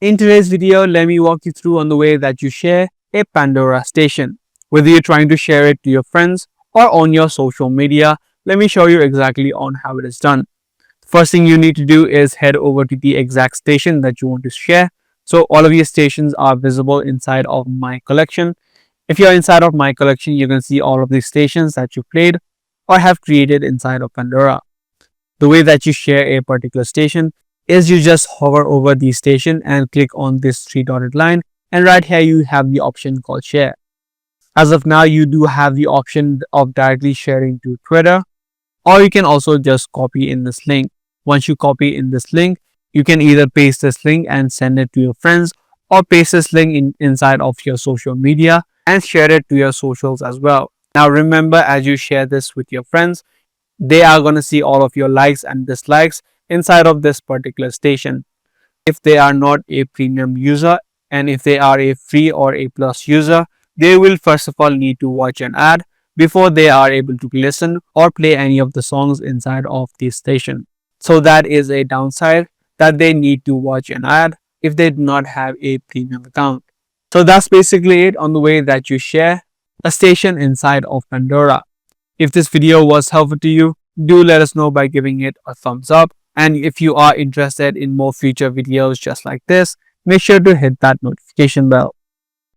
In today's video, let me walk you through on the way that you share a Pandora station. Whether you're trying to share it to your friends or on your social media, let me show you exactly on how it is done. First thing you need to do is head over to the exact station that you want to share. So all of your stations are visible inside of my collection. If you're inside of my collection, you can see all of the stations that you played or have created inside of Pandora. The way that you share a particular station is you just hover over the station and click on this three dotted line, and right here you have the option called share. As of now, you do have the option of directly sharing to Twitter, or you can also just copy in this link. Once you copy in this link, you can either paste this link and send it to your friends, or paste this link inside of your social media and share it to your socials as well. Now remember, as you share this with your friends, they are going to see all of your likes and dislikes inside of this particular station. If they are not a premium user, and if they are a free or a plus user, they will first of all need to watch an ad before they are able to listen or play any of the songs inside of the station. So that is a downside, that they need to watch an ad if they do not have a premium account. So that's basically it on the way that you share a station inside of Pandora. If this video was helpful to you, do let us know by giving it a thumbs up. And if you are interested in more future videos just like this, make sure to hit that notification bell.